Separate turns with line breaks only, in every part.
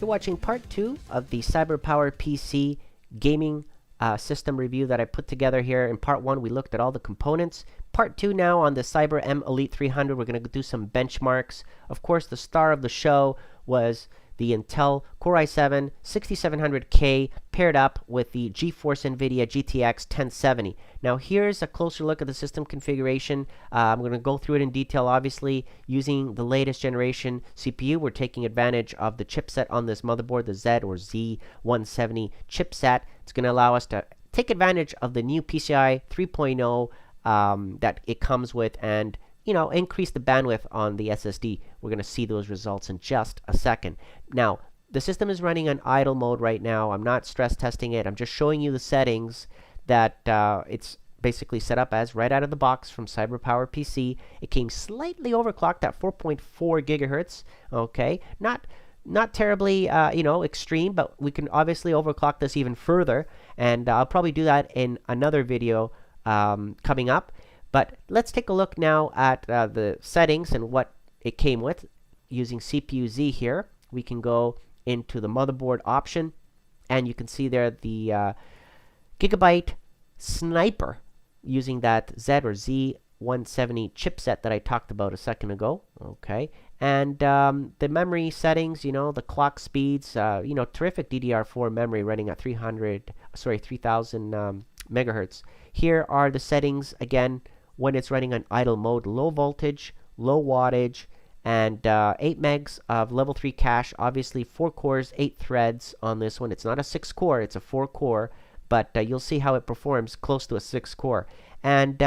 watching part 2 of the CyberPowerPC gaming system review that I put together here. In part 1, we looked at all the components. Part 2 now on the Cyber M Elite 300, we're going to do some benchmarks. Of course, the star of the show was the Intel Core i7 6700K paired up with the GeForce NVIDIA GTX 1070. Now here's a closer look at the system configuration. I'm going to go through it in detail, obviously, using the latest generation CPU. We're taking advantage of the chipset on this motherboard, the Z or Z170 chipset. It's going to allow us to take advantage of the new PCIe 3.0 that it comes with, and increase the bandwidth on the SSD. We're going to see those results in just a second. Now, the system is running on idle mode right now. I'm not stress testing it. I'm just showing you the settings that it's basically set up as right out of the box from CyberPowerPC. It came slightly overclocked at 4.4 gigahertz. Okay, not terribly extreme, but we can obviously overclock this even further, and I'll probably do that in another video coming up. But let's take a look now at the settings and what it came with using CPU-Z here. We can go into the motherboard option, and you can see there the GIGABYTE Sniper using that Z or Z170 chipset that I talked about a second ago. Okay, and the memory settings, the clock speeds, terrific DDR4 memory running at 3000 megahertz. Here are the settings again when it's running on idle mode: low voltage, low wattage, and 8 megs of level 3 cache. Obviously 4 cores, 8 threads on this one. It's not a 6 core, it's a 4 core, but you'll see how it performs close to a 6 core. And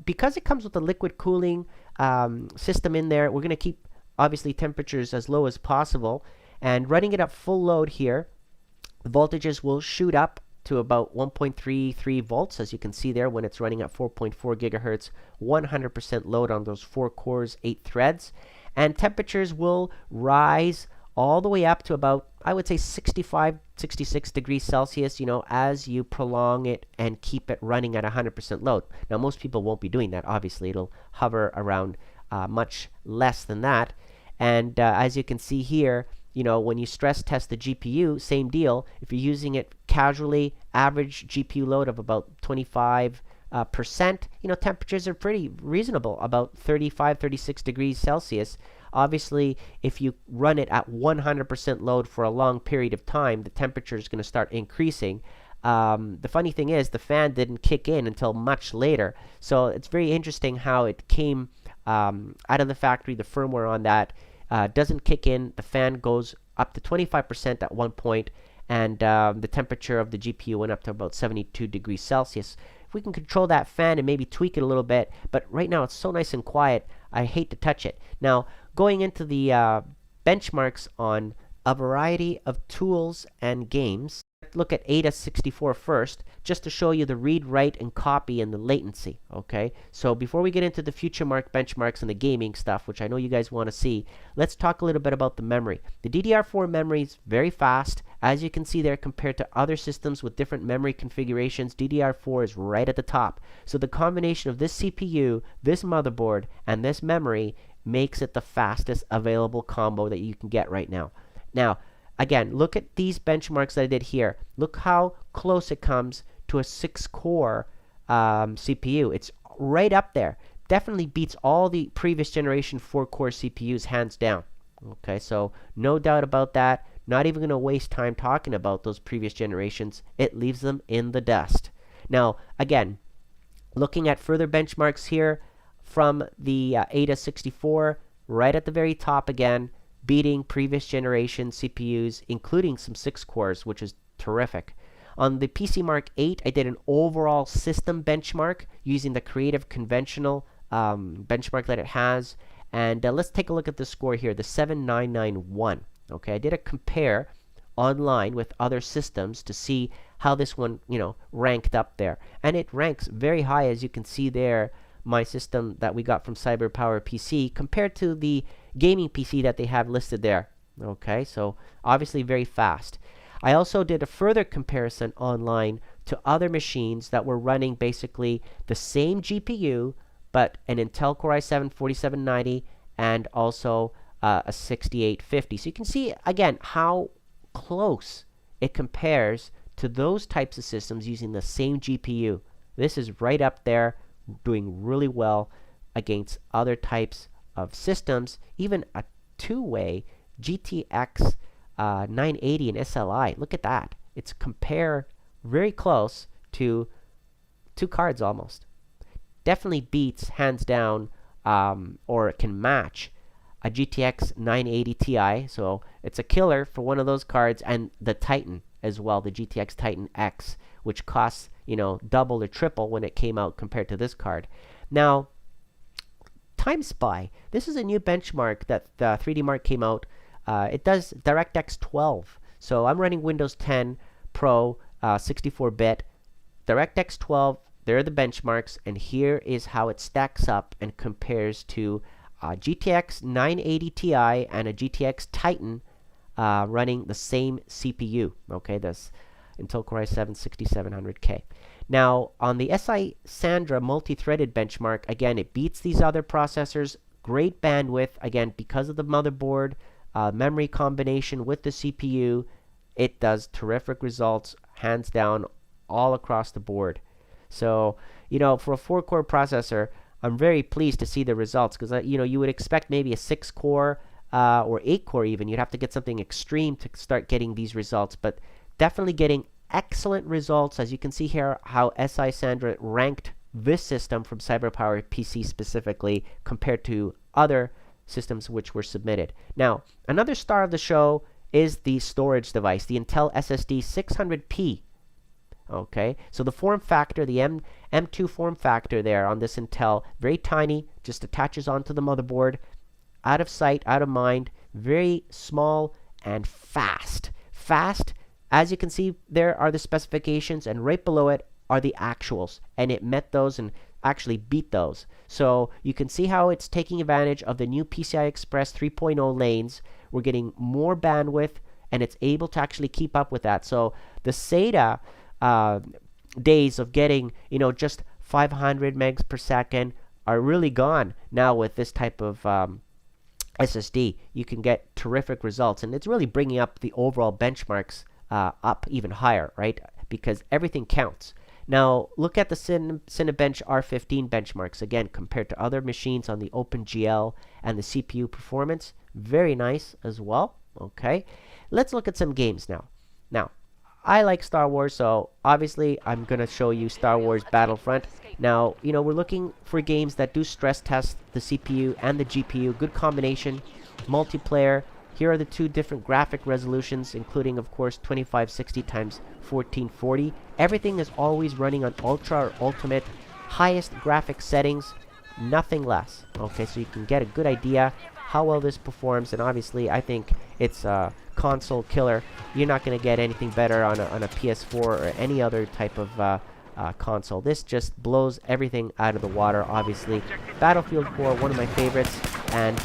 because it comes with a liquid cooling system in there, we're going to keep obviously temperatures as low as possible, and running it at full load here, the voltages will shoot up to about 1.33 volts, as you can see there, when it's running at 4.4 gigahertz, 100% load on those 4 cores, 8 threads. And temperatures will rise all the way up to about, I would say, 65, 66 degrees Celsius, as you prolong it and keep it running at 100% load. Now, most people won't be doing that. Obviously, it'll hover around much less than that. And as you can see here, when you stress test the GPU, same deal. If you're using it casually, average GPU load of about 25%, temperatures are pretty reasonable, about 35, 36 degrees Celsius. Obviously, if you run it at 100% load for a long period of time, the temperature is going to start increasing. The funny thing is, the fan didn't kick in until much later. So it's very interesting how it came out of the factory. The firmware on that doesn't kick in. The fan goes up to 25% at one point, and the temperature of the GPU went up to about 72 degrees Celsius. If we can control that fan and maybe tweak it a little bit, but right now it's so nice and quiet, I hate to touch it. Now, going into the benchmarks on a variety of tools and games, look at ASETEK first, just to show you the read, write, and copy and the latency. Okay, so before we get into the future benchmarks and the gaming stuff, which I know you guys want to see, let's talk a little bit about the memory. The DDR4 memory is very fast, as you can see there, compared to other systems with different memory configurations. DDR4 is right at the top. So the combination of this CPU, this motherboard, and this memory makes it the fastest available combo that you can get right now. Now, again, look at these benchmarks that I did here. Look how close it comes to a 6-core CPU. It's right up there. Definitely beats all the previous generation 4-core CPUs, hands down. Okay, so no doubt about that. Not even going to waste time talking about those previous generations. It leaves them in the dust. Now, again, looking at further benchmarks here from the ASETEK, right at the very top again, beating previous generation CPUs, including some 6 cores, which is terrific. On the PC Mark 8, I did an overall system benchmark using the Creative Conventional benchmark that it has. And let's take a look at the score here, the 7991. Okay, I did a compare online with other systems to see how this one, ranked up there. And it ranks very high, as you can see there, my system that we got from CyberPowerPC compared to the gaming PC that they have listed there. Okay, so obviously very fast. I also did a further comparison online to other machines that were running basically the same GPU, but an Intel Core i7 4790 and also a 6850. So you can see, again, how close it compares to those types of systems using the same GPU. This is right up there, doing really well against other types of systems, even a two-way GTX 980 and SLI. Look at that. It's compared very close to two cards almost. Definitely beats, hands down, or it can match a GTX 980 Ti. So it's a killer for one of those cards, and the Titan as well, the GTX Titan X, which costs, you know, double or triple when it came out compared to this card. Now, TimeSpy. This is a new benchmark that 3D Mark came out. It does DirectX 12. So I'm running Windows 10 Pro 64-bit. DirectX 12, there are the benchmarks, and here is how it stacks up and compares to GTX 980 Ti and a GTX Titan running the same CPU. Okay, this Intel Core i7 6700K. Now, on the SiSandra multi-threaded benchmark, again, it beats these other processors. Great bandwidth, again, because of the motherboard, memory combination with the CPU. It does terrific results, hands down, all across the board. So, you know, for a 4-core processor, I'm very pleased to see the results, because, you know, you would expect maybe a 6-core or 8-core even. You'd have to get something extreme to start getting these results, but definitely getting excellent results. As you can see here, how SiSandra ranked this system from CyberPowerPC specifically compared to other systems which were submitted. Now, another star of the show is the storage device, the Intel SSD 600P. Okay, so the form factor, the M2 form factor there on this Intel, very tiny, just attaches onto the motherboard, out of sight, out of mind, very small and fast. Fast, as you can see, there are the specifications, and right below it are the actuals, and it met those and actually beat those. So you can see how it's taking advantage of the new PCI Express 3.0 lanes. We're getting more bandwidth, and it's able to actually keep up with that. So the SATA days of getting, you know, just 500 megs per second are really gone now with this type of SSD. You can get terrific results, and it's really bringing up the overall benchmarks up even higher, right? Because everything counts. Now, look at the Cinebench R15 benchmarks, again, compared to other machines on the OpenGL and the CPU performance. Very nice as well. Okay, let's look at some games now. Now, I like Star Wars, so obviously I'm going to show you Star Wars Battlefront. Now, you know, we're looking for games that do stress test the CPU and the GPU. Good combination, multiplayer. Here are the two different graphic resolutions, including, of course, 2560 x 1440. Everything is always running on Ultra or Ultimate, highest graphic settings, nothing less. Okay, so you can get a good idea how well this performs, and obviously I think it's a console killer. You're not going to get anything better on a PS4 or any other type of console. This just blows everything out of the water, obviously. Battlefield 4, one of my favorites, and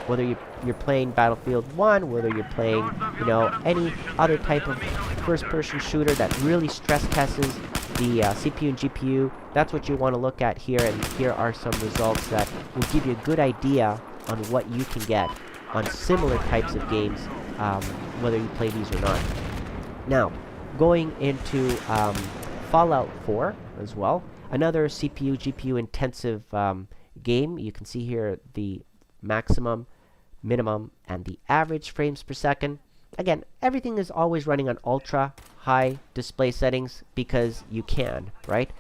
whether you're playing Battlefield 1, whether you're playing, you know, any other type of first-person shooter that really stress tests the CPU and GPU, that's what you want to look at here, and here are some results that will give you a good idea on what you can get on similar types of games, whether you play these or not. Now, going into Fallout 4 as well, another CPU, GPU intensive game. You can see here the maximum, minimum, and the average frames per second. Again, everything is always running on ultra high display settings because you can, right?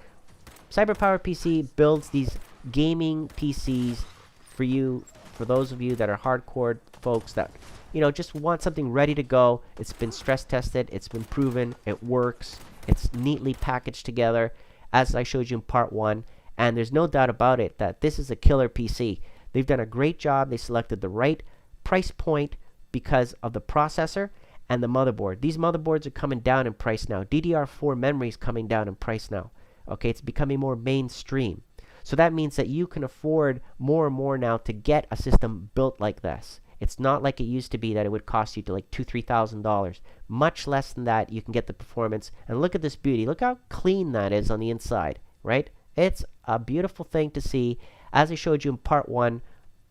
CyberPowerPC builds these gaming PCs for you, for those of you that are hardcore folks that, you know, just want something ready to go. It's been stress tested, it's been proven, it works, it's neatly packaged together, as I showed you in part 1, and there's no doubt about it that this is a killer PC. They've done a great job. They selected the right price point because of the processor and the motherboard. These motherboards are coming down in price now. DDR4 memory is coming down in price now. Okay, it's becoming more mainstream. So that means that you can afford more and more now to get a system built like this. It's not like it used to be that it would cost you to like $2,000-$3,000. Much less than that, you can get the performance. And look at this beauty. Look how clean that is on the inside, right? It's a beautiful thing to see. As I showed you in part 1,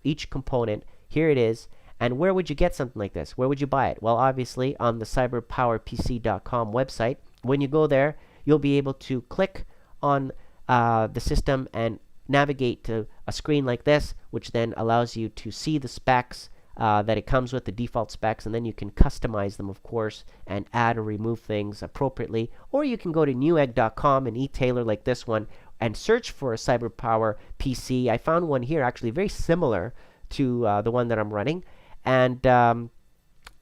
each component, here it is. And where would you get something like this? Where would you buy it? Well, obviously on the CyberPowerPC.com website. When you go there, you'll be able to click on the system and navigate to a screen like this, which then allows you to see the specs that it comes with, the default specs, and then you can customize them, of course, and add or remove things appropriately. Or you can go to newegg.com, an e-tailer like this one, and search for a CyberPower PC. I found one here actually very similar to the one that I'm running, and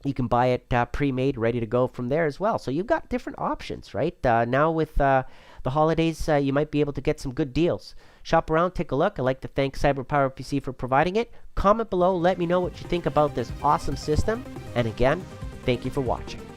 you can buy it pre-made, ready to go from there as well. So you've got different options, right? Now with the holidays, you might be able to get some good deals. Shop around, take a look. I'd like to thank CyberPowerPC for providing it. Comment below, let me know what you think about this awesome system. And again, thank you for watching.